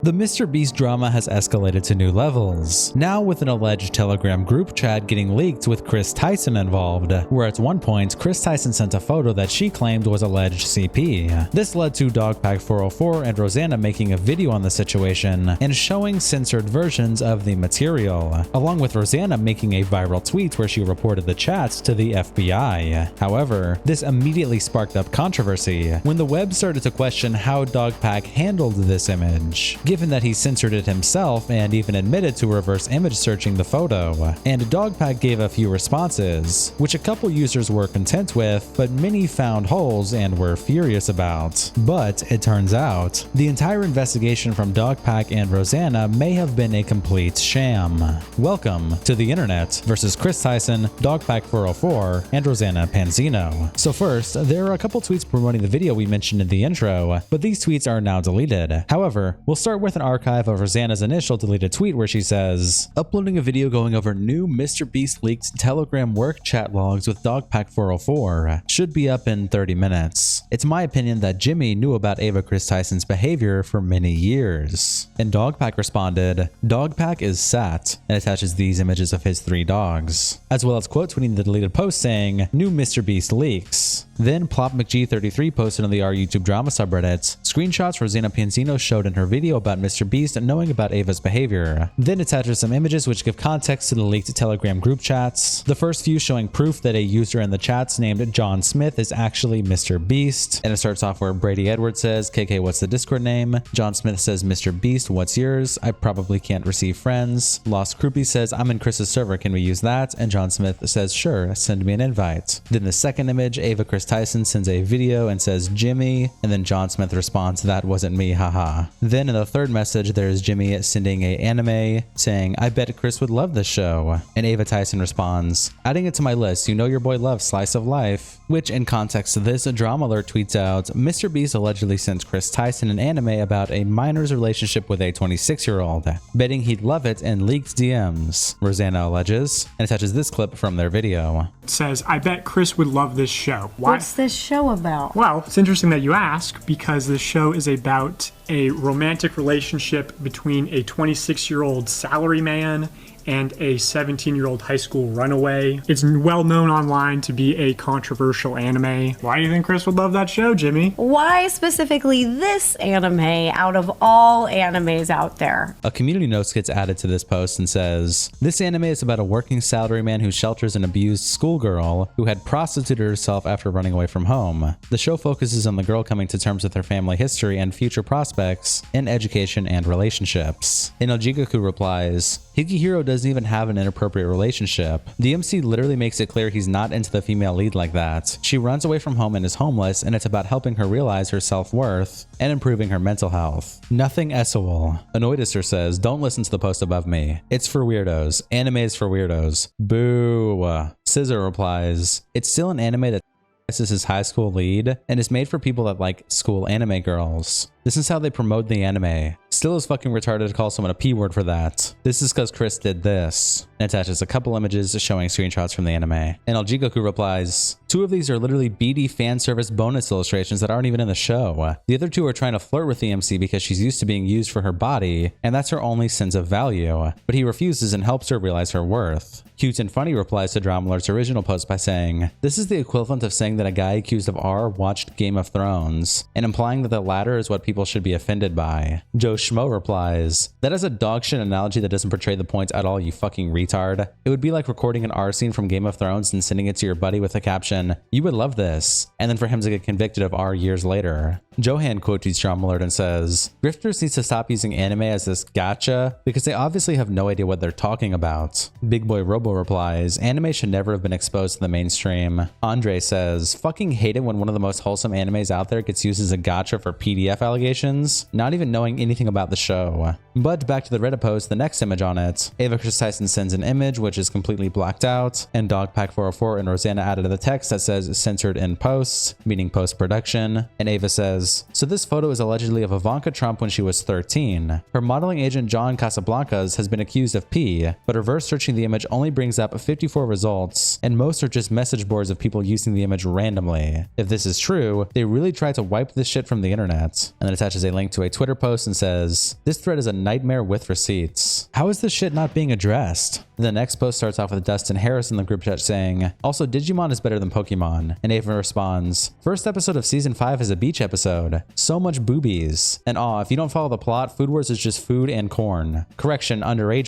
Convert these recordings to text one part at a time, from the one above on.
The MrBeast drama has escalated to new levels, now with an alleged Telegram group chat getting leaked with Kris Tyson involved, where at one point Kris Tyson sent a photo that she claimed was alleged CP. This led to Dogpack404 and Rosanna making a video on the situation and showing censored versions of the material, along with Rosanna making a viral tweet where she reported the chats to the FBI. However, this immediately sparked up controversy when the web started to question how Dogpack handled this image, given that he censored it himself and even admitted to reverse image searching the photo. And Dogpack gave a few responses, which a couple users were content with, but many found holes and were furious about. But it turns out, the entire investigation from Dogpack and Rosanna may have been a complete sham. Welcome to the internet versus Kris Tyson, Dogpack404, and Rosanna Pansino. So first, there are a couple tweets promoting the video we mentioned in the intro, but these tweets are now deleted. However, we'll start with an archive of Rosanna's initial deleted tweet where she says, "Uploading a video going over new MrBeast leaked Telegram work chat logs with Dogpack404. Should be up in 30 minutes. It's my opinion that Jimmy knew about Ava Kris Tyson's behavior for many years." And Dogpack responded, "Dogpack is sat," and attaches these images of his 3 dogs, as well as quote tweeting the deleted post saying, "New MrBeast leaks." Then PlopMcG33 posted on the R YouTube drama subreddit screenshots Rosanna Pansino showed in her video about MrBeast knowing about Ava's behavior. Then attaches some images which give context to the leaked Telegram group chats. The first few showing proof that a user in the chats named John Smith is actually MrBeast. And it starts off where Brady Edwards says, "KK, what's the Discord name?" John Smith says, "MrBeast, what's yours? I probably can't receive friends." Lost Croupy says, "I'm in Chris's server, can we use that?" And John Smith says, "Sure, send me an invite." Then the second image, Ava Kris Tyson sends a video and says, "Jimmy," and then John Smith responds, "That wasn't me, haha." Then in the third message, there's Jimmy sending a anime saying, "I bet Kris would love this show." And Ava Tyson responds, "Adding it to my list, you know your boy loves slice of life." Which in context to this, Drama Alert tweets out, MrBeast allegedly sent Kris Tyson an anime about a minor's relationship with a 26-year-old, betting he'd love it and leaked DMs, Rosanna alleges, and attaches this clip from their video. It says, "I bet Kris would love this show." Why? What's this show about? Well, it's interesting that you ask, because this show is about a romantic relationship between a 26-year-old salaryman and a 17-year-old high school runaway. It's well known online to be a controversial anime. Why do you think Kris would love that show, Jimmy? Why specifically this anime out of all animes out there? A community note gets added to this post and says, "This anime is about a working salaryman who shelters an abused schoolgirl who had prostituted herself after running away from home. The show focuses on the girl coming to terms with her family history and future prospects in education and relationships." And Ojigaku replies, "Higihiro doesn't even have an inappropriate relationship. The MC literally makes it clear he's not into the female lead like that. She runs away from home and is homeless, and it's about helping her realize her self-worth and improving her mental health. Nothing SOL. Annoyedister says, "Don't listen to the post above me. It's for weirdos. Anime is for weirdos. Boo." Scissor replies, "It's still an anime that this is his high school lead and is made for people that like school anime girls. This is how they promote the anime. Still is fucking retarded to call someone a P word for that. This is because Kris did this." And attaches a couple images showing screenshots from the anime. And Aljigoku replies, "2 of these are literally BD fan service bonus illustrations that aren't even in the show. The other 2 are trying to flirt with the MC because she's used to being used for her body, and that's her only sense of value. But he refuses and helps her realize her worth." Cute and Funny replies to Drama Alert's original post by saying, "This is the equivalent of saying that a guy accused of R watched Game of Thrones, and implying that the latter is what people should be offended by." Joe Schmo replies, "That is a dogshit analogy that doesn't portray the point at all, you fucking retard. It would be like recording an R scene from Game of Thrones and sending it to your buddy with the caption, 'You would love this,' and then for him to get convicted of R years later." Johan quote tweets Drama Alert and says, "Grifters need to stop using anime as this gotcha because they obviously have no idea what they're talking about." Big Boy Robo replies, "Anime should never have been exposed to the mainstream." Andre says, "Fucking hate it when one of the most wholesome animes out there gets used as a gotcha for PDF allegations, not even knowing anything about the show." But back to the Reddit post, the next image on it, Ava Kris Tyson sends an image which is completely blacked out, and Dogpack404 and Rosanna added the text that says censored in post, meaning post-production. And Ava says, so this photo is allegedly of Ivanka Trump when she was 13. Her modeling agent John Casablancas has been accused of P, but reverse searching the image only brings up 54 results, and most are just message boards of people using the image randomly. If this is true, they really try to wipe this shit from the internet. And then attaches a link to a Twitter post and says, this thread is a nightmare with receipts. How is this shit not being addressed? The next post starts off with Dustin Harris in the group chat saying, also Digimon is better than Pokemon. And Ava responds, first episode of season 5 is a beach episode. So much boobies. And if you don't follow the plot, Food Wars is just food and corn. Correction, underage.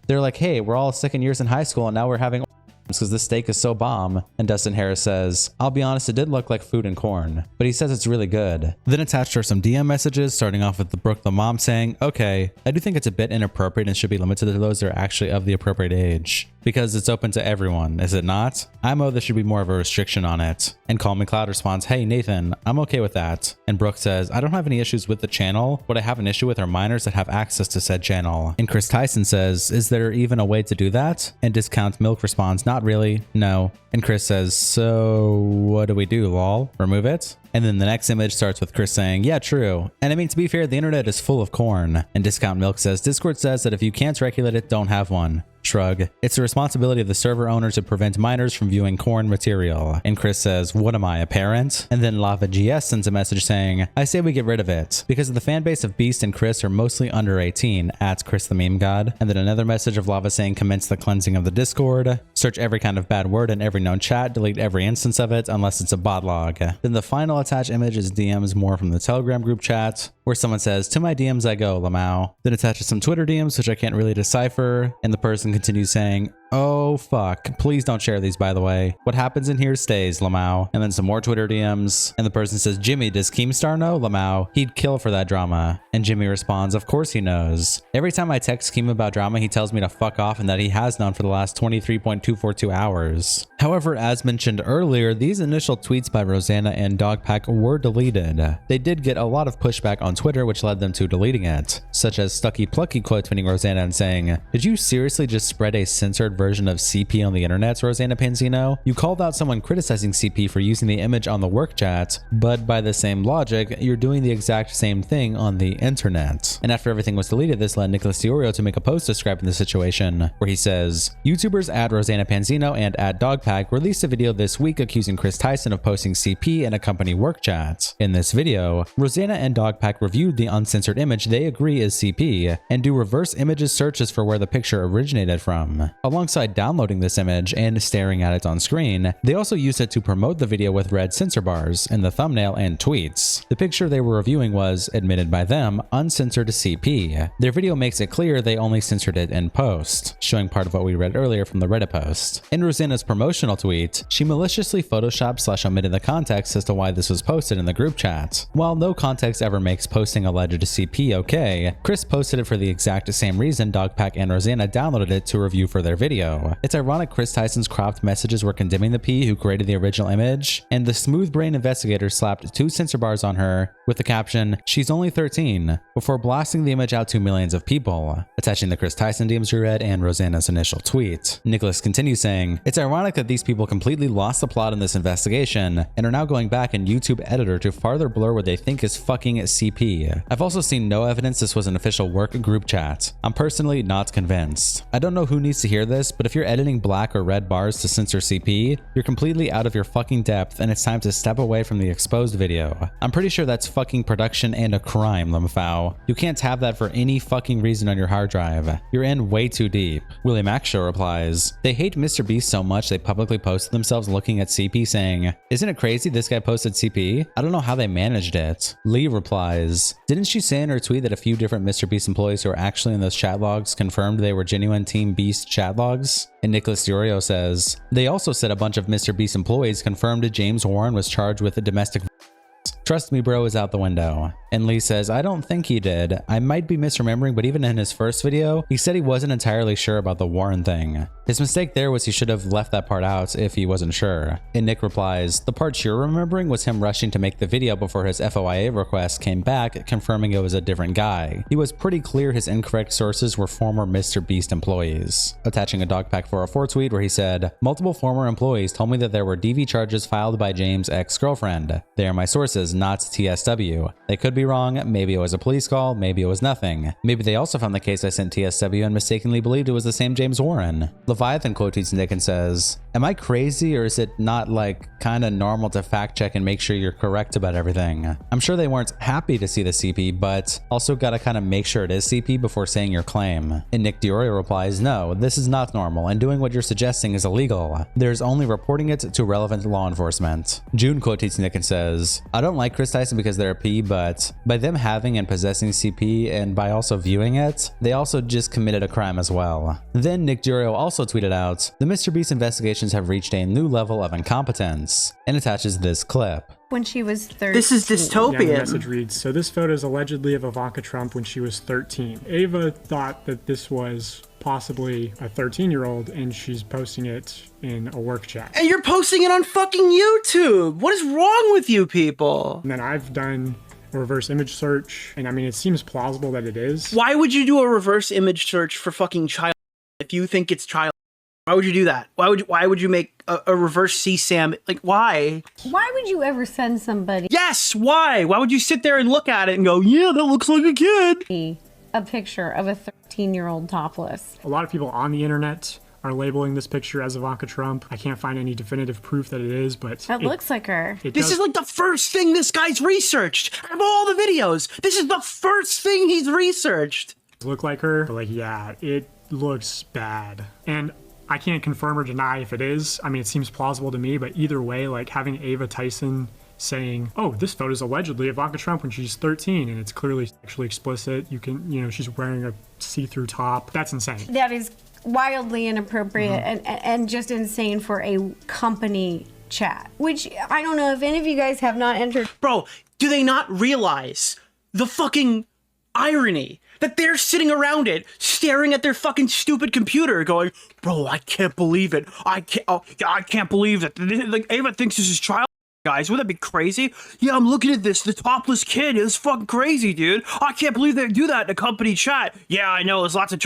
They're like, hey, we're all second years in high school and now we're having because this steak is so bomb. And Dustin Harris says, I'll be honest, it did look like food and corn, but he says it's really good. Then attached are some DM messages, starting off with Brooke the mom saying, okay, I do think it's a bit inappropriate and should be limited to those that are actually of the appropriate age, because it's open to everyone, is it not? IMO, there should be more of a restriction on it. And Call Me Cloud responds, hey Nathan, I'm okay with that. And Brooke says, I don't have any issues with the channel. What I have an issue with are minors that have access to said channel. And Kris Tyson says, is there even a way to do that? And Discount Milk responds, not really, no. And Kris says, so what do we do, lol? Remove it? And then the next image starts with Kris saying, yeah, true. And I mean, to be fair, the internet is full of corn. And Discount Milk says, Discord says that if you can't regulate it, don't have one. Shrug. It's the responsibility of the server owner to prevent minors from viewing corn material. And Kris says, what am I, a parent? And then Lava GS sends a message saying, I say we get rid of it, because the fan base of Beast and Kris are mostly under 18, at Kris the Meme God. And then another message of Lava saying, commence the cleansing of the Discord, search every kind of bad word in every known chat, delete every instance of it unless it's a bot log. Then the final attached image is DMs more from the Telegram group chat, where someone says, to my DMs I go, Lamau. Then attaches some Twitter DMs, which I can't really decipher, and the person continues saying, oh fuck, please don't share these, by the way. What happens in here stays, Lamau. And then some more Twitter DMs, and the person says, Jimmy, does Keemstar know, Lamau? He'd kill for that drama. And Jimmy responds, of course he knows. Every time I text Keem about drama, he tells me to fuck off and that he has known for the last 23.242 hours. However, as mentioned earlier, these initial tweets by Rosanna and Dogpack were deleted. They did get a lot of pushback on Twitter, which led them to deleting it, such as Stucky Plucky quote tweeting Rosanna and saying, did you seriously just spread a censored version of CP on the internet, Rosanna Pansino? You called out someone criticizing CP for using the image on the work chat, but by the same logic, you're doing the exact same thing on the internet. And after everything was deleted, this led Nicholas Diorio to make a post describing the situation, where he says, YouTubers at Rosanna Pansino and at Dogpack released a video this week accusing Kris Tyson of posting CP in a company work chat. In this video, Rosanna and Dogpack reviewed the uncensored image they agree is CP, and do reverse images searches for where the picture originated from. Alongside downloading this image and staring at it on screen, they also used it to promote the video with red censor bars in the thumbnail and tweets. The picture they were reviewing was, admitted by them, uncensored CP. Their video makes it clear they only censored it in post, showing part of what we read earlier from the Reddit post. In Rosanna's promotional tweet, she maliciously photoshopped/omitted the context as to why this was posted in the group chat. While no context ever makes posting alleged CP okay, Kris posted it for the exact same reason Dogpack and Rosanna downloaded it to review for their video. It's ironic Kris Tyson's cropped messages were condemning the P who created the original image, and the smooth brain investigator slapped 2 censor bars on her with the caption, she's only 13, before blasting the image out to millions of people, attaching the Kris Tyson DMs we read and Rosanna's initial tweet. Nicholas continues saying, it's ironic that these people completely lost the plot in this investigation and are now going back in YouTube editor to farther blur what they think is fucking CP. I've also seen no evidence this was an official work group chat. I'm personally not convinced. I don't know who needs to hear this, but if you're editing black or red bars to censor CP, you're completely out of your fucking depth and it's time to step away from the exposed video. I'm pretty sure that's fucking production and a crime, Limfao. You can't have that for any fucking reason on your hard drive. You're in way too deep. William Axshaw replies, they hate Mr. Beast so much they publicly posted themselves looking at CP saying, isn't it crazy this guy posted CP? I don't know how they managed it. Lee replies, didn't she say in her tweet that a few different Mr. Beast employees who are actually in those chat logs confirmed they were genuine Team Beast chat logs? And Nicholas Diorio says, they also said a bunch of Mr. Beast employees confirmed James Warren was charged with a domestic. Trust me bro is out the window. And Lee says, I don't think he did. I might be misremembering, but even in his first video, he said he wasn't entirely sure about the Warren thing. His mistake there was he should have left that part out if he wasn't sure. And Nick replies, the part you're remembering was him rushing to make the video before his FOIA request came back, confirming it was a different guy. He was pretty clear his incorrect sources were former Mr. Beast employees. Attaching a Dogpack404 tweet where he said, multiple former employees told me that there were DV charges filed by James' ex-girlfriend. They are my sources, not TSW. They could be wrong, maybe it was a police call, maybe it was nothing. Maybe they also found the case I sent TSW and mistakenly believed it was the same James Warren. Leviathan quote tweets Nick and says, am I crazy or is it not like kinda normal to fact check and make sure you're correct about everything? I'm sure they weren't happy to see the CP, but also gotta kinda make sure it is CP before saying your claim. And Nick DiOrio replies, no, this is not normal and doing what you're suggesting is illegal. There's only reporting it to relevant law enforcement. June quote tweets Nick and says, I don't like Kris Tyson because they're a P, but by them having and possessing CP and by also viewing it, they also just committed a crime as well. Then Nick DiOrio also tweeted out, the Mr. Beast investigations have reached a new level of incompetence, and attaches this clip. When she was 13. This is dystopian. Yeah, the message reads, so this photo is allegedly of Ivanka Trump when she was 13. Ava thought that this was possibly a 13-year-old and she's posting it in a work chat. And you're posting it on fucking YouTube. What is wrong with you people? And then I've done a reverse image search, and I mean, it seems plausible that it is. Why would you do a reverse image search for fucking child if you think it's child? Why would you do that? Why would you make a reverse CSAM? Like, why? Why would you ever send somebody Yes, why? Why would you sit there and look at it and go, yeah, that looks like a kid? a picture of a 13-year-old topless? A lot of people on the internet are labeling this picture as Ivanka Trump. I can't find any definitive proof that it is, but It looks like her. This is like the first thing this guy's researched. Out of all the videos, this is the first thing he's researched. look like her, but like, yeah, it looks bad. And I can't confirm or deny if it is. I mean, it seems plausible to me, but either way, like having Ava Tyson saying, oh, this photo is allegedly Ivanka Trump when she's 13 and it's clearly sexually explicit. You can, you know, she's wearing a see-through top. That's insane. That is wildly inappropriate and just insane for a company chat, which I don't know if any of you guys have not entered. Bro, do they not realize the fucking irony that they're sitting around it, staring at their fucking stupid computer going, bro, I can't believe it. I can't believe that. Like, Ava thinks this is child. Guys, wouldn't that be crazy? Yeah, I'm looking at this. The topless kid is fucking crazy, dude. I can't believe they do that in a company chat. Yeah, I know. There's lots of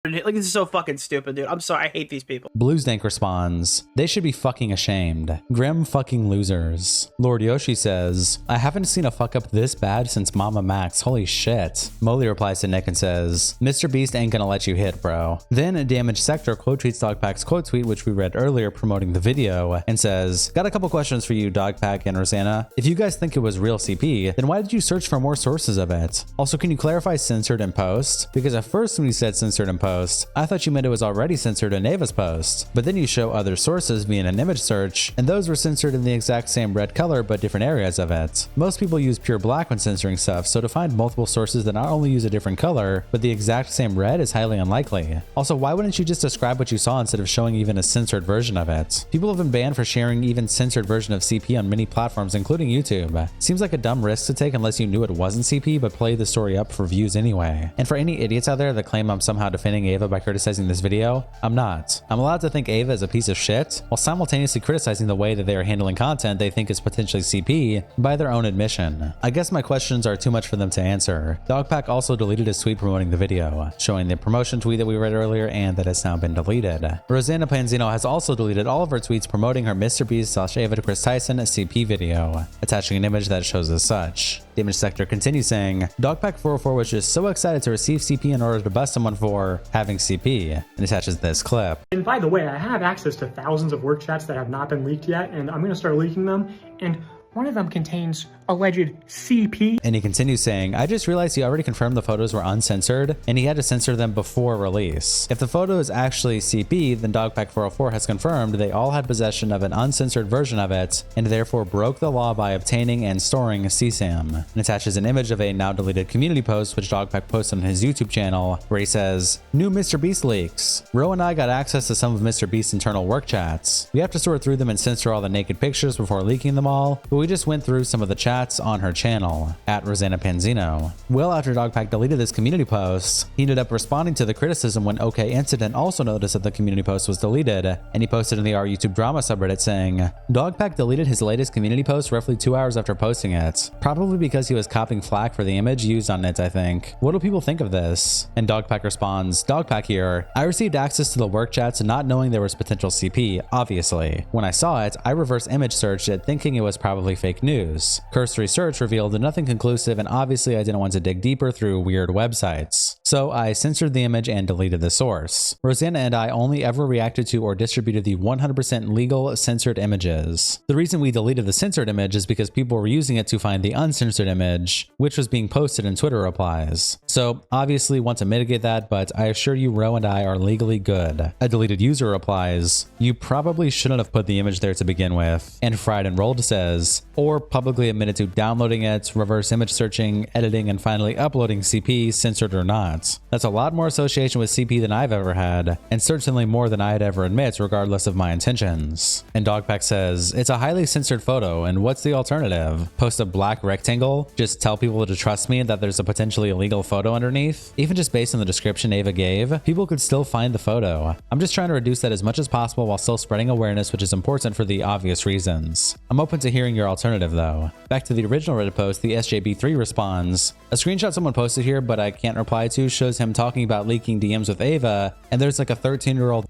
like, this is so fucking stupid, dude. I'm sorry. I hate these people. Bluesdank responds, they should be fucking ashamed. Grim fucking losers. Lord Yoshi says, I haven't seen a fuck up this bad since Mama Max. Holy shit. Molly replies to Nick and says, Mr. Beast ain't gonna let you hit, bro. Then a Damaged Sector quote tweets Dogpack's quote tweet, which we read earlier promoting the video, and says, got a couple questions for you, Dogpack and Rosanna. If you guys think it was real CP, then why did you search for more sources of it? Also, can you clarify censored in post? Because at first when you said censored in post, I thought you meant it was already censored in Ava's post, but then you show other sources via an image search, and those were censored in the exact same red color but different areas of it. Most people use pure black when censoring stuff, so to find multiple sources that not only use a different color, but the exact same red is highly unlikely. Also, why wouldn't you just describe what you saw instead of showing even a censored version of it? People have been banned for sharing even censored version of CP on many platforms, including YouTube. Seems like a dumb risk to take unless you knew it wasn't CP but played the story up for views anyway. And for any idiots out there that claim I'm somehow defending Ava by criticizing this video, I'm not. I'm allowed to think Ava is a piece of shit while simultaneously criticizing the way that they are handling content they think is potentially CP by their own admission. I guess my questions are too much for them to answer. Dogpack also deleted his tweet promoting the video, showing the promotion tweet that we read earlier and that has now been deleted. Rosanna Pansino has also deleted all of her tweets promoting her Mr. Beast / Ava to Kris Tyson CP video, attaching an image that shows as such. Damage Sector continues saying, Dogpack404 was just so excited to receive CP in order to bust someone for having CP, and attaches this clip. And by the way, I have access to thousands of work chats that have not been leaked yet, and I'm gonna start leaking them, and one of them contains alleged CP. And he continues saying, I just realized he already confirmed the photos were uncensored and he had to censor them before release. If the photo is actually CP, then Dogpack404 has confirmed they all had possession of an uncensored version of it and therefore broke the law by obtaining and storing CSAM. And attaches an image of a now deleted community post which Dogpack posted on his YouTube channel where he says, new Mr. Beast leaks. Ro and I got access to some of Mr. Beast's internal work chats. We have to sort through them and censor all the naked pictures before leaking them all, but we we just went through some of the chats on her channel, at Rosanna Pansino. Well, after Dogpack deleted this community post, he ended up responding to the criticism when OK Incident also noticed that the community post was deleted, and he posted in the R YouTube Drama subreddit saying, Dogpack deleted his latest community post roughly 2 hours after posting it, probably because he was copying flack for the image used on it, I think. What do people think of this? And Dogpack responds, Dogpack here. I received access to the work chats not knowing there was potential CP, obviously. When I saw it, I reverse image searched it thinking it was probably fake news. Cursory search revealed nothing conclusive, and obviously I didn't want to dig deeper through weird websites. So I censored the image and deleted the source. Rosanna and I only ever reacted to or distributed the 100% legal censored images. The reason we deleted the censored image is because people were using it to find the uncensored image, which was being posted in Twitter replies. So obviously want to mitigate that, but I assure you Ro and I are legally good. A deleted user replies, you probably shouldn't have put the image there to begin with. And Fried and Rolled says, or publicly admitted to downloading it, reverse image searching, editing, and finally uploading CP, censored or not. That's a lot more association with CP than I've ever had, and certainly more than I'd ever admit regardless of my intentions. And Dogpack says, it's a highly censored photo, and what's the alternative? Post a black rectangle? Just tell people to trust me that there's a potentially illegal photo underneath? Even just based on the description Ava gave, people could still find the photo. I'm just trying to reduce that as much as possible while still spreading awareness, which is important for the obvious reasons. I'm open to hearing your alternative though. Back to the original Reddit post, the SJB3 responds, a screenshot someone posted here but I can't reply to shows him talking about leaking DMs with Ava, and there's like a 13-year-old.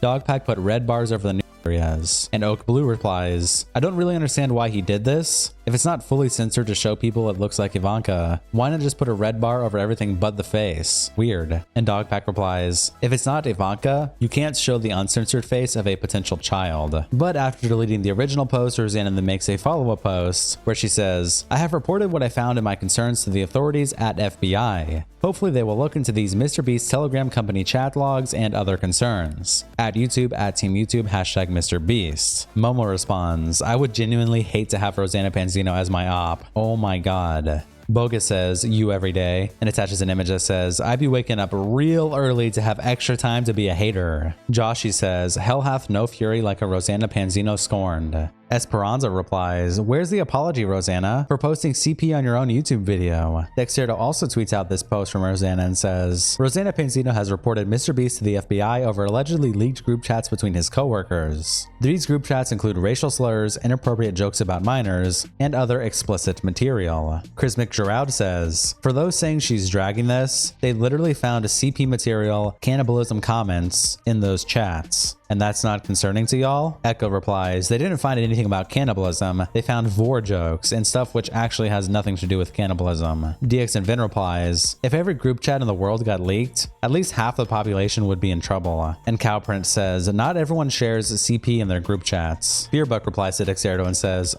Dogpack put red bars over the new areas. And Oak Blue replies, I don't really understand why he did this. If it's not fully censored to show people it looks like Ivanka, why not just put a red bar over everything but the face? Weird. And Dogpack replies, if it's not Ivanka, you can't show the uncensored face of a potential child. But after deleting the original post, Rosanna then makes a follow-up post where she says, I have reported what I found in my concerns to the authorities at FBI. Hopefully they will look into these MrBeast Telegram company chat logs and other concerns. At YouTube, at Team YouTube, hashtag MrBeast. Momo responds, I would genuinely hate to have Rosanna Pansino as my op. Oh my god. Bogus says, you every day, and attaches an image that says, I be waking up real early to have extra time to be a hater. Joshy says, hell hath no fury like a Rosanna Pansino scorned. Esperanza replies, where's the apology, Rosanna, for posting CP on your own YouTube video? Dexerto also tweets out this post from Rosanna and says, Rosanna Pansino has reported MrBeast to the FBI over allegedly leaked group chats between his coworkers. These group chats include racial slurs, inappropriate jokes about minors, and other explicit material. Kris McGeroud says, for those saying she's dragging this, they literally found CP material, cannibalism comments in those chats. And that's not concerning to y'all? Echo replies, they didn't find anything about cannibalism. They found vor jokes and stuff which actually has nothing to do with cannibalism. DX and Vin replies, if every group chat in the world got leaked, at least half the population would be in trouble. And Cowprint says, not everyone shares CP in their group chats. Beerbuck replies to Dexerto and says,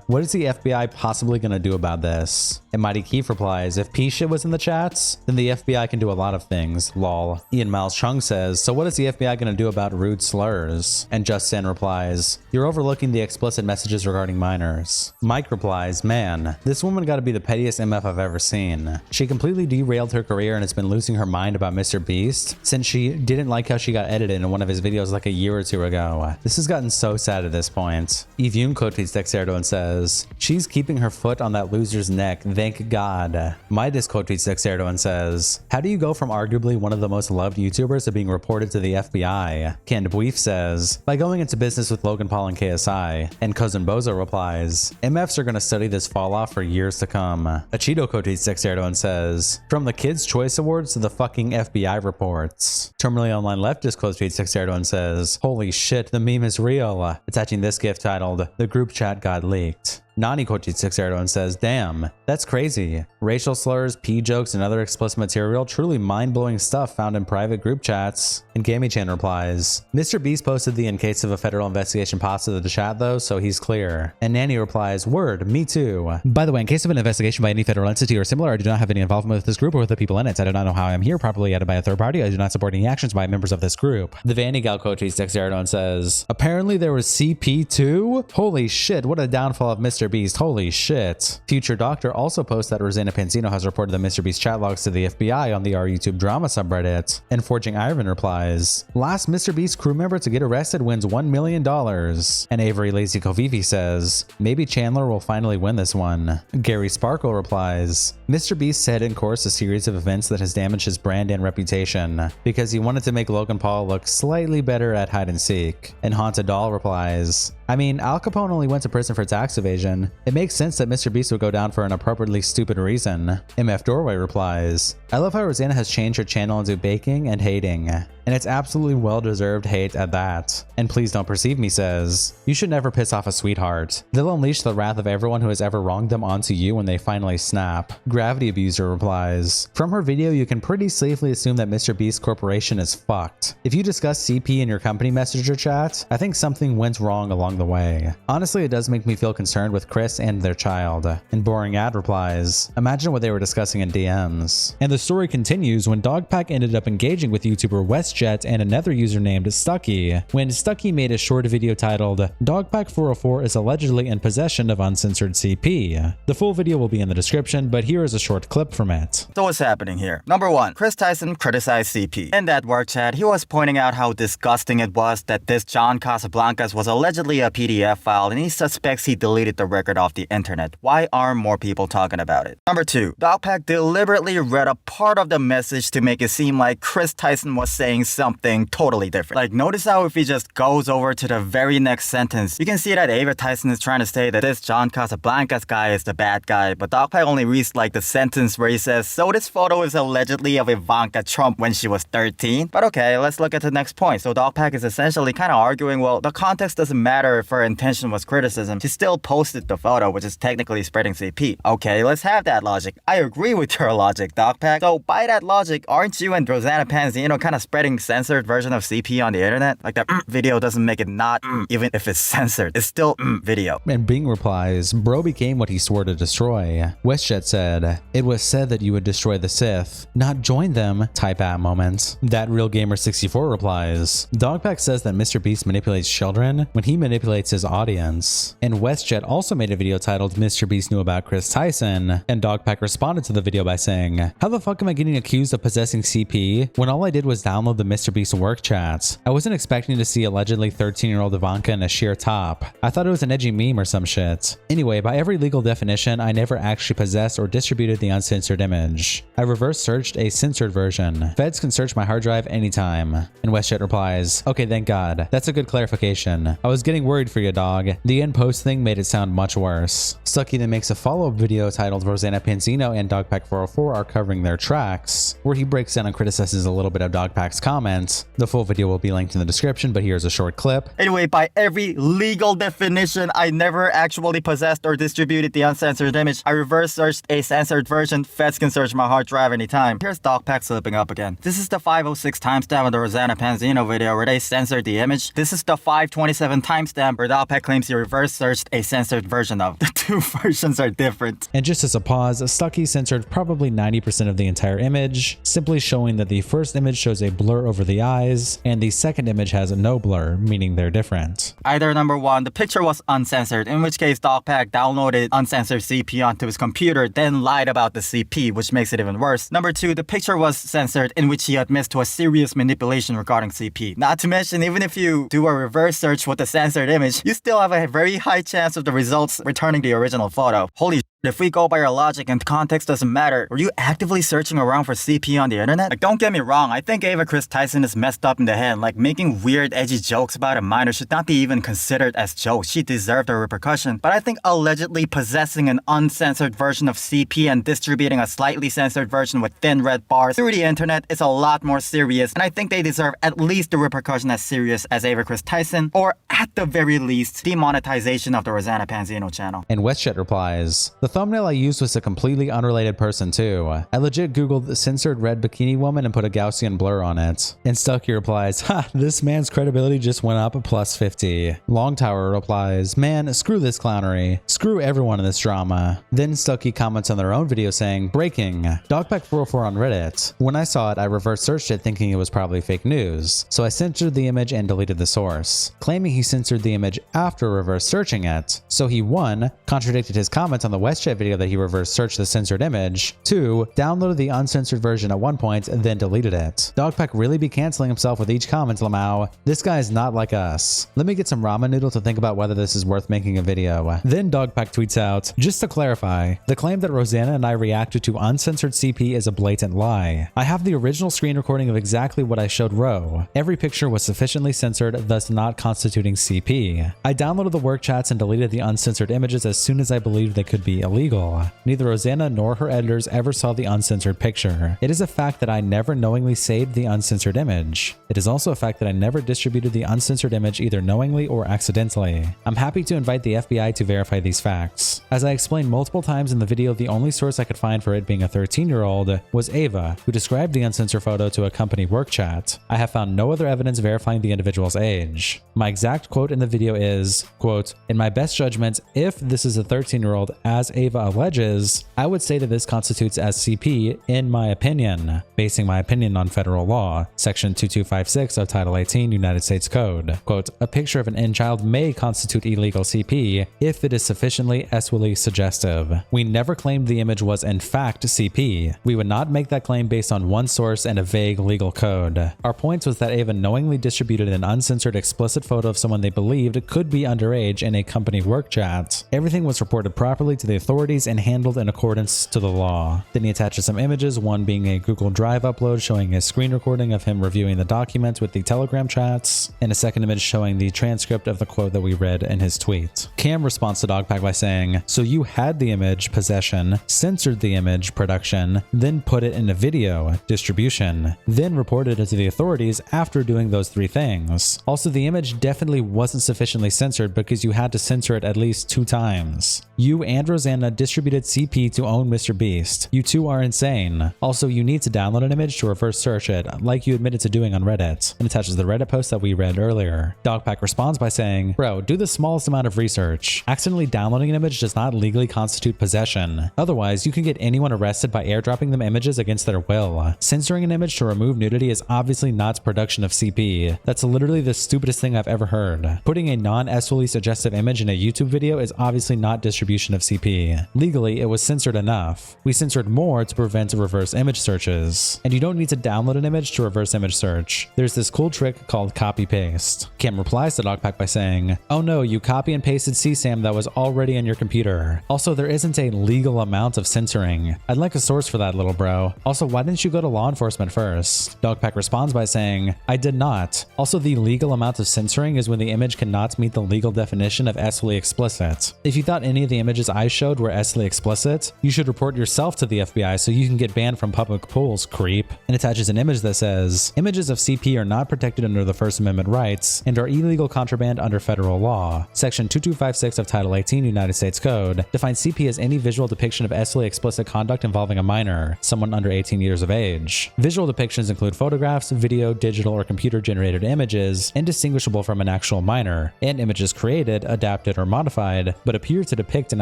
what is the FBI possibly gonna do about this? And Mighty Keith replies, if P shit was in the chats, then the FBI can do a lot of things, lol. Ian Miles Chung says, so what is the FBI gonna do about rude slurs? And Justin replies, you're overlooking the explicit messages regarding minors. Mike replies, man, this woman gotta be the pettiest MF I've ever seen. She completely derailed her career and has been losing her mind about MrBeast since she didn't like how she got edited in one of his videos like a year or two ago. This has gotten so sad at this point. Eve Yoon quote tweets Dexerto and says, she's keeping her foot on that loser's neck, thank God. Midas quote tweets Dexerto and says, how do you go from arguably one of the most loved YouTubers to being reported to the FBI? Canned Bweef says, by going into business with Logan Paul and KSI. And Cousin Bozo replies, MFs are gonna study this fall off for years to come. Achito quote tweets Dexerto and says, from the Kids' Choice Awards to the fucking FBI reports. Terminally Online Leftist quote tweets Dexerto and says, holy shit, the meme is real. Attaching this GIF titled, the group chat got leaked. Nani quote tweets Dexerto and says, damn, that's crazy. Racial slurs, pee jokes, and other explicit material, truly mind-blowing stuff found in private group chats. And Gammy-chan replies, MrBeast posted the in case of a federal investigation pasta to the chat though, so he's clear. And Nanny replies, word, me too. By the way, in case of an investigation by any federal entity or similar, I do not have any involvement with this group or with the people in it. I do not know how I am here properly added by a third party. I do not support any actions by members of this group. The Vanny Gal quote tweets Dexerto and says, apparently there was CP2? Holy shit, what a downfall of Mr. Mr. Beast, holy shit. Future Doctor also posts that Rosanna Pansino has reported the Mr. Beast chat logs to the FBI on the r YouTube drama subreddit. And Forging Ivan replies, last Mr. Beast crew member to get arrested wins $1 million. And Avery Lazy Kovivi says, maybe Chandler will finally win this one. Gary Sparkle replies, Mr. Beast said in course a series of events that has damaged his brand and reputation because he wanted to make Logan Paul look slightly better at hide and seek. And Haunted Doll replies, I mean, Al Capone only went to prison for tax evasion. It makes sense that Mr. Beast would go down for an appropriately stupid reason. MF Doorway replies, I love how Rosanna has changed her channel into baking and hating. And it's absolutely well-deserved hate at that. And Please Don't Perceive Me says, you should never piss off a sweetheart. They'll unleash the wrath of everyone who has ever wronged them onto you when they finally snap. Gravity Abuser replies, from her video you can pretty safely assume that Mr. Beast Corporation is fucked. If you discuss CP in your company messenger chat, I think something went wrong along the way. Honestly, it does make me feel concerned with Kris and their child. And Boring Ad replies, imagine what they were discussing in DMs. And the story continues when Dogpack ended up engaging with YouTuber WestJett and another user named Stucky, when Stucky made a short video titled Dogpack404 is allegedly in possession of uncensored CP. The full video will be in the description, but here is a short clip from it. So what's happening here? Number one, Kris Tyson criticized CP. In that work chat, he was pointing out how disgusting it was that this John Casablancas was allegedly a PDF file and he suspects he deleted the record off the internet. Why aren't more people talking about it? Number two, Dogpack deliberately read a part of the message to make it seem like Kris Tyson was saying something totally different. Like, notice how if he just goes over to the very next sentence, you can see that Ava Tyson is trying to say that this John Casablancas guy is the bad guy, but Dogpack only reads like the sentence where he says, so this photo is allegedly of Ivanka Trump when she was 13. But okay, let's look at the next point. So Dogpack is essentially kind of arguing, well, the context doesn't matter if her intention was criticism. She still posted the photo, which is technically spreading CP. Okay, let's have that logic. I agree with your logic, Dogpack. So by that logic, aren't you and Rosanna Pansino kind of spreading censored version of CP on the internet? Like that video doesn't make it not even if it's censored. It's still video. And Bing replies, bro became what he swore to destroy. WestJett said, it was said that you would destroy the Sith, not join them, type at moment. That Real Gamer 64 replies, Dogpack says that Mr. Beast manipulates children when he manipulates his audience. And WestJett also made a video titled Mr. Beast knew about Kris Tyson, and Dogpack responded to the video by saying, how the fuck am I getting accused of possessing CP when all I did was download the Mr. Beast work chats? I wasn't expecting to see allegedly 13-year-old Ivanka in a sheer top. I thought it was an edgy meme or some shit. Anyway, by every legal definition, I never actually possessed or distributed the uncensored image. I reverse searched a censored version. Feds can search my hard drive anytime. And WestJett replies, okay, thank God. That's a good clarification. I was getting worried for you, dog. The in post thing made it sound much worse. Stucky then makes a follow-up video titled Rosanna Pansino and Dogpack404 are covering their tracks, where he breaks down and criticizes a little bit of Dogpack's comments. The full video will be linked in the description, but here's a short clip. Anyway, by every legal definition, I never actually possessed or distributed the uncensored image. I reverse searched a censored version. Feds can search my hard drive anytime. Here's Dogpack slipping up again. This is the 506 timestamp of the Rosanna Pansino video where they censored the image. This is the 527 timestamp where Dogpack claims he reverse searched a censored version of. The two versions are different. And just as a pause, Stucky censored probably 90% of the entire image, simply showing that the first image shows a blur over the eyes, and the second image has no blur, meaning they're different. Either number one, the picture was uncensored, in which case Dogpack downloaded uncensored CP onto his computer, then lied about the CP, which makes it even worse. Number two, the picture was censored, in which he admits to a serious manipulation regarding CP. Not to mention, even if you do a reverse search with the censored image, you still have a very high chance of the results returning the original photo. Holy shit. If we go by your logic and context doesn't matter, were you actively searching around for CP on the internet? Like, don't get me wrong, I think Ava Kris Tyson is messed up in the head. Like, making weird, edgy jokes about a minor should not be even considered as jokes. She deserved a repercussion. But I think allegedly possessing an uncensored version of CP and distributing a slightly censored version with thin red bars through the internet is a lot more serious, and I think they deserve at least the repercussion as serious as Ava Kris Tyson, or at the very least, demonetization of the Rosanna Pansino channel. And WestJett replies, the thumbnail I used was a completely unrelated person too. I legit googled censored red bikini woman and put a Gaussian blur on it. And Stucky replies, ha, this man's credibility just went up plus 50. Longtower replies, man, screw this clownery. Screw everyone in this drama. Then Stucky comments on their own video saying, breaking, Dogpack404 on Reddit. When I saw it, I reverse searched it thinking it was probably fake news. So I censored the image and deleted the source, claiming he censored the image after reverse searching it. So he 1, contradicted his comments on the WestJett video that he reverse searched the censored image, 2, downloaded the uncensored version at one point, then deleted it. Dogpack really be canceling himself with each comment, Lamau. This guy is not like us. Let me get some ramen noodle to think about whether this is worth making a video. Then Dogpack tweets out, just to clarify, the claim that Rosanna and I reacted to uncensored CP is a blatant lie. I have the original screen recording of exactly what I showed Ro. Every picture was sufficiently censored, thus not constituting CP. I downloaded the work chats and deleted the uncensored images as soon as I believed they could be illegal. Neither Rosanna nor her editors ever saw the uncensored picture. It is a fact that I never knowingly saved the uncensored image. It is also a fact that I never distributed the uncensored image either knowingly or accidentally. I'm happy to invite the FBI to verify these facts. As I explained multiple times in the video, the only source I could find for it being a 13-year-old was Ava, who described the uncensored photo to a company work chat. I have found no other evidence verifying the individual's age. My exact quote in the video is, quote, in my best judgment, if this is a 13-year-old as Ava alleges, I would say that this constitutes as CP in my opinion, basing my opinion on federal law, section 2256 of Title 18 United States Code. Quote, a picture of an in-child may constitute illegal CP if it is sufficiently sexually suggestive. We never claimed the image was in fact CP. We would not make that claim based on one source and a vague legal code. Our point was that Ava knowingly distributed an uncensored explicit photo of someone they believed could be underage in a company work chat. Everything was reported properly to the authorities and handled in accordance to the law. Then he attaches some images, one being a Google Drive upload showing a screen recording of him reviewing the document with the Telegram chats, and a second image showing the transcript of the quote that we read in his tweet. Cam responds to Dogpack by saying, so you had the image, possession, censored the image, production, then put it in a video, distribution, then reported it to the authorities after doing those three things. Also, the image definitely wasn't sufficiently censored because you had to censor it at least 2 times. You and Rosanna distributed CP to own Mr. Beast. You two are insane. Also, you need to download an image to reverse search it, like you admitted to doing on Reddit, and attaches the Reddit post that we read earlier. Dogpack responds by saying, bro, do the smallest amount of research. Accidentally downloading an image does not legally constitute possession. Otherwise, you can get anyone arrested by airdropping them images against their will. Censoring an image to remove nudity is obviously not production of CP. That's literally the stupidest thing I've ever heard. Putting a non-sexually suggestive image in a YouTube video is obviously not distribution of CP. Legally, it was censored enough. We censored more to prevent reverse image searches. And you don't need to download an image to reverse image search. There's this cool trick called copy paste. Cam replies to Dogpack by saying, oh no, you copy and pasted CSAM that was already on your computer. Also, there isn't a legal amount of censoring. I'd like a source for that, little bro. Also, why didn't you go to law enforcement first? Dogpack responds by saying, I did not. Also, the legal amount of censoring is when the image cannot meet the legal definition of sexually explicit. If you thought any of the images I showed were sexually explicit, you should report yourself to the FBI so you can get banned from public pools, creep. And attaches an image that says, images of CP are not protected under the First Amendment rights and are illegal contraband under federal law. Section 2256 of Title 18 United States Code defines CP as any visual depiction of sexually explicit conduct involving a minor, someone under 18 years of age. Visual depictions include photographs, video, digital, or computer-generated images, indistinguishable from an actual minor, and images created, adapted, or modified, but appear to depict an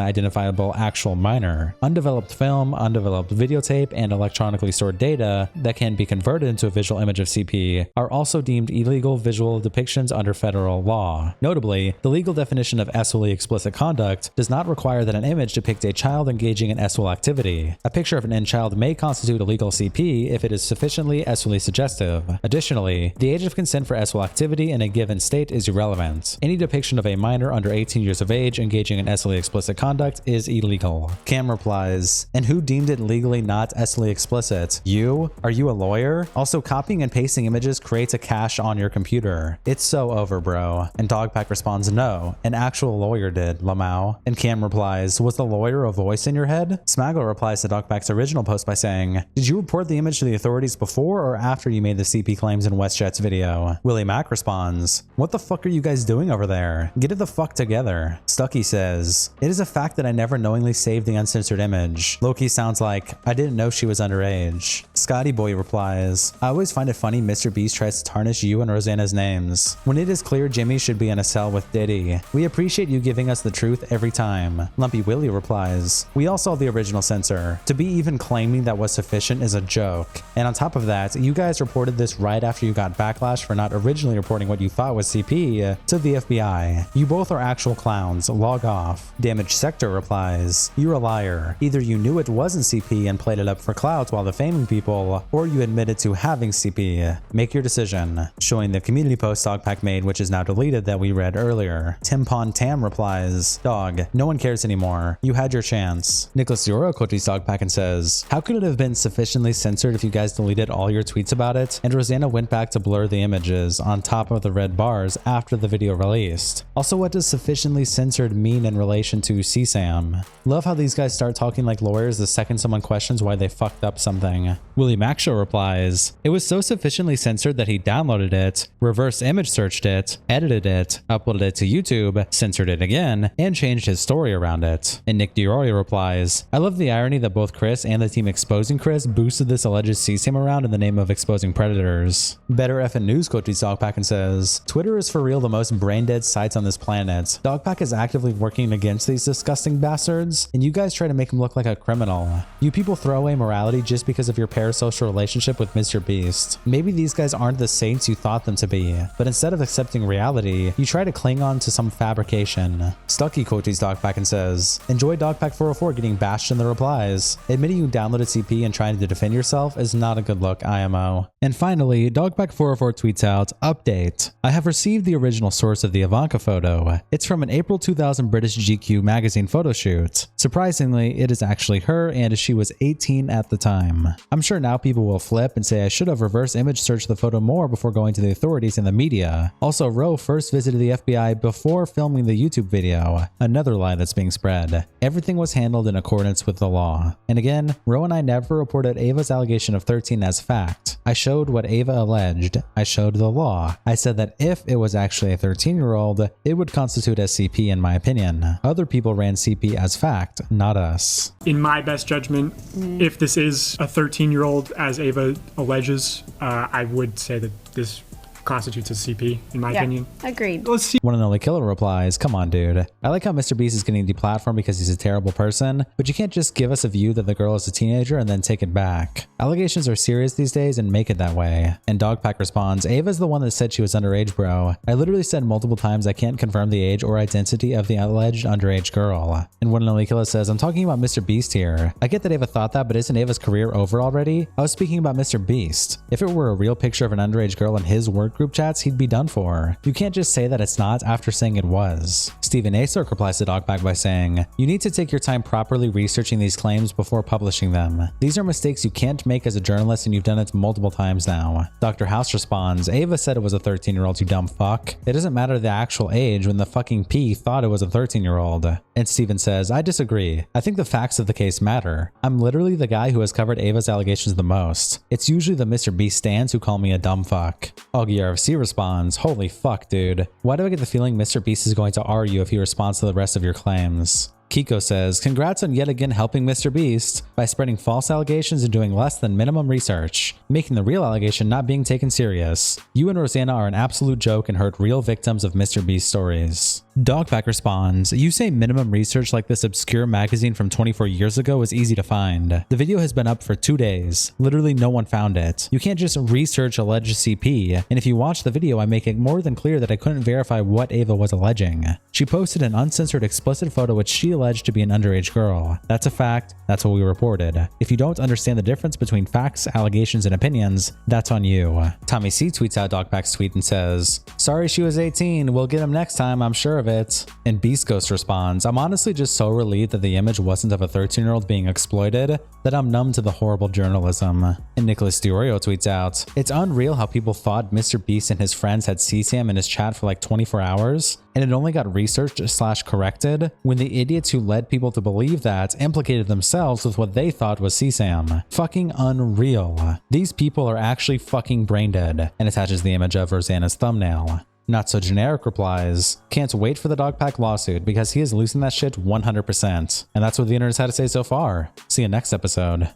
identifiable actual minor. Undeveloped film, undeveloped videotape, and electronically stored data that can be converted into a visual image of CP are also deemed illegal visual depictions under federal law. Notably, the legal definition of sexually explicit conduct does not require that an image depict a child engaging in sexual activity. A picture of an in-child may constitute illegal CP if it is sufficiently sexually suggestive. Additionally, the age of consent for sexual activity in a given state is irrelevant. Any depiction of a minor under 18 years of age engaging in sexually explicit conduct is illegal. Cam replies, and who deemed it legally not sexually explicit? You? Are you a lawyer? Also, copying and pasting images creates a cache on your computer. It's so over, bro. And Dogpack responds, no, an actual lawyer did, Lamau. And Cam replies, was the lawyer a voice in your head? Smaggle replies to Dogpack's original post by saying, did you report the image to the authorities before or after you made the CP claims in WestJett's video? Willie Mack responds, what the fuck are you guys doing over there? Get it the fuck together. Stucky says, it is a fact that I never never knowingly saved the uncensored image. Loki sounds like, I didn't know she was underage. Scotty Boy replies, I always find it funny Mr. Beast tries to tarnish you and Rosanna's names, when it is clear Jimmy should be in a cell with Diddy. We appreciate you giving us the truth every time. Lumpy Willie replies, we all saw the original censor. To be even claiming that was sufficient is a joke. And on top of that, you guys reported this right after you got backlash for not originally reporting what you thought was CP to the FBI. You both are actual clowns. Log off. Damaged Sector replies, you're a liar. Either you knew it wasn't CP and played it up for clout while defaming people, or you admitted to having CP. Make your decision. Showing the community post Dogpack made, which is now deleted, that we read earlier. Timpon Tam replies, dog, no one cares anymore. You had your chance. Nicholas Dioro quotes Dogpack and says, how could it have been sufficiently censored if you guys deleted all your tweets about it and Rosanna went back to blur the images on top of the red bars after the video released? Also, what does sufficiently censored mean in relation to CSAM? Love how these guys start talking like lawyers the second someone questions why they fucked up something. Willie Mackshow replies, it was so sufficiently censored that he downloaded it, reverse image searched it, edited it, uploaded it to YouTube, censored it again, and changed his story around it. And Nick DiOrio replies, I love the irony that both Kris and the team exposing Kris boosted this alleged CSAM around in the name of exposing predators. Better effing News quotes Dogpack and says, Twitter is for real the most brain-dead sites on this planet. Dogpack is actively working against these disgusting bastards, and you guys try to make him look like a criminal. You people throw away morality just because of your parasocial relationship with Mr. Beast. Maybe these guys aren't the saints you thought them to be, but instead of accepting reality, you try to cling on to some fabrication. Stucky quotes Dogpack and says, enjoy Dogpack404 getting bashed in the replies. Admitting you downloaded CP and trying to defend yourself is not a good look, IMO. And finally, Dogpack404 tweets out, update. I have received the original source of the Ivanka photo. It's from an April 2000 British GQ magazine photo shoot. Surprisingly, it is actually her and she was 18 at the time. I'm sure now people will flip and say I should have reverse image searched the photo more before going to the authorities and the media. Also, Roe first visited the FBI before filming the YouTube video. Another lie that's being spread. Everything was handled in accordance with the law. And again, Roe and I never reported Ava's allegation of 13 as fact. I showed what Ava alleged. I showed the law. I said that if it was actually a 13-year-old, it would constitute as CP in my opinion. Other people ran CP as fact, not us. In my best judgment, if this is a 13-year-old, as Ava alleges, I would say that this constitutes a CP, in my opinion. Agreed. Let's see. One and only killer replies, come on dude. I like how Mr. Beast is getting deplatformed because he's a terrible person, but you can't just give us a view that the girl is a teenager and then take it back. Allegations are serious these days and make it that way. And Dogpack responds, Ava's the one that said she was underage, bro. I literally said multiple times I can't confirm the age or identity of the alleged underage girl. And one and only killer says, I'm talking about Mr. Beast here. I get that Ava thought that, but isn't Ava's career over already? I was speaking about Mr. Beast. If it were a real picture of an underage girl in his work group chats, he'd be done for. You can't just say that it's not after saying it was. Stephen Acerk replies to Dogpack by saying, you need to take your time properly researching these claims before publishing them. These are mistakes you can't make as a journalist and you've done it multiple times now. Dr. House responds, Ava said it was a 13-year-old, you dumb fuck. It doesn't matter the actual age when the fucking P thought it was a 13-year-old. And Stephen says, I disagree. I think the facts of the case matter. I'm literally the guy who has covered Ava's allegations the most. It's usually the Mr. Beast stans who call me a dumb fuck. Augie RFC responds, holy fuck, dude. Why do I get the feeling Mr. Beast is going to argue if he responds to the rest of your claims? Kiko says, congrats on yet again helping Mr. Beast by spreading false allegations and doing less than minimum research, making the real allegation not being taken serious. You and Rosanna are an absolute joke and hurt real victims of Mr. Beast stories. Dogpack responds, you say minimum research like this obscure magazine from 24 years ago is easy to find. The video has been up for 2 days. Literally no one found it. You can't just research alleged CP, and if you watch the video I make it more than clear that I couldn't verify what Ava was alleging. She posted an uncensored explicit photo which she alleged to be an underage girl. That's a fact. That's what we reported. If you don't understand the difference between facts, allegations, and opinions, that's on you. Tommy C tweets out Dogpack's tweet and says, sorry she was 18. We'll get him next time, I'm sure of it. And Beast Ghost responds, I'm honestly just so relieved that the image wasn't of a 13-year-old being exploited that I'm numb to the horrible journalism. And Nicholas DiOrio tweets out, it's unreal how people thought Mr. Beast and his friends had CSAM in his chat for like 24 hours, and it only got researched/corrected when the idiots who led people to believe that implicated themselves with what they thought was CSAM. Fucking unreal. These people are actually fucking brain dead, and attaches the image of Rosanna's thumbnail. Not So Generic replies, can't wait for the Dogpack lawsuit because he is losing that shit 100%. And that's what the internet has had to say so far. See you next episode.